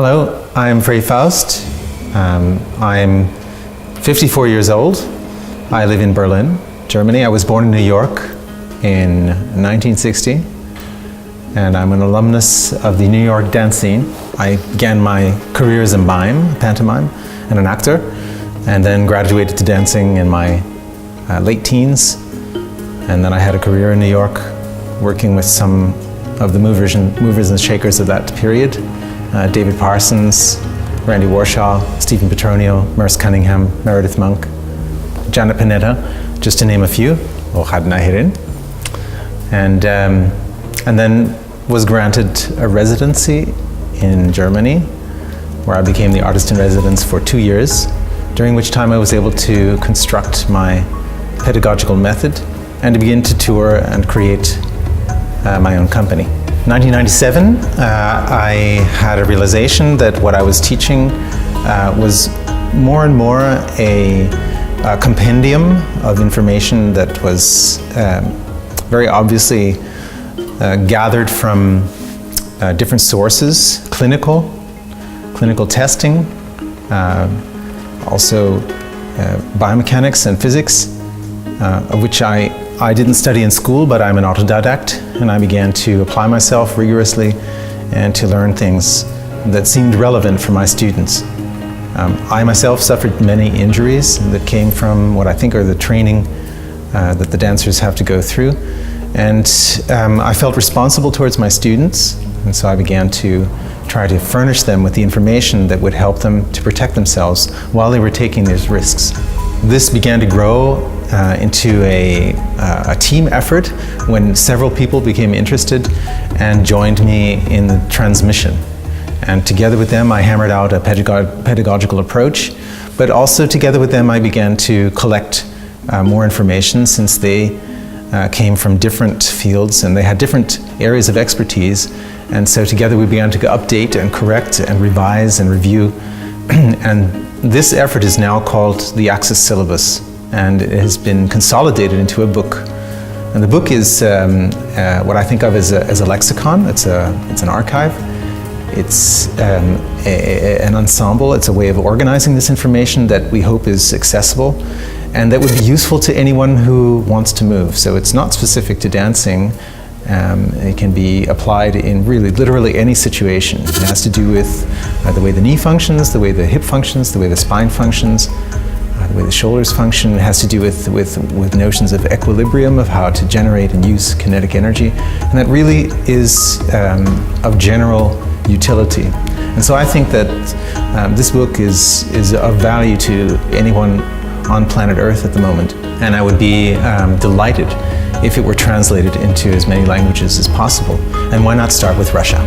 Hello, I'm Frey Fauст. I'm 54 years old. I live in Berlin, Germany. I was born in New York in 1960, and I'm an alumnus of the New York dance scene. I began my career as a pantomime, and an actor, and then graduated to dancing in my late teens. And then I had a career in New York working with some of the movers and shakers of that period. David Parsons, Randy Warshaw, Stephen Petronio, Merce Cunningham, Meredith Monk, Janet Panetta, just to name a few. And then was granted a residency in Germany, where I became the artist in residence for 2 years, during which time I was able to construct my pedagogical method and to begin to tour and create my own company. In 1997, I had a realization that what I was teaching was more and more a compendium of information that was very obviously gathered from different sources, clinical testing, also biomechanics and physics, of which I didn't study in school, but I'm an autodidact, and I began to apply myself rigorously and to learn things that seemed relevant for my students. I myself suffered many injuries that came from what I think are the training that the dancers have to go through, and I felt responsible towards my students, and so I began to try to furnish them with the information that would help them to protect themselves while they were taking these risks. This began to grow into a team effort when several people became interested and joined me in the transmission. And together with them, I hammered out a pedagogical approach, but also together with them, I began to collect more information, since they came from different fields and they had different areas of expertise. And so together we began to update and correct and revise and review. And this effort is now called the Aksis Sillabus, and it has been consolidated into a book. And the book is what I think of as a lexicon. It's an archive. It's an ensemble. It's a way of organizing this information that we hope is accessible and that would be useful to anyone who wants to move. So it's not specific to dancing. It can be applied in really literally any situation. It has to do with the way the knee functions, the way the hip functions, the way the spine functions, the way the shoulders function. It has to do with notions of equilibrium, of how to generate and use kinetic energy. And that really is of general utility. And so I think that this book is of value to anyone on planet Earth at the moment. And I would be delighted if it were translated into as many languages as possible. And why not start with Russia?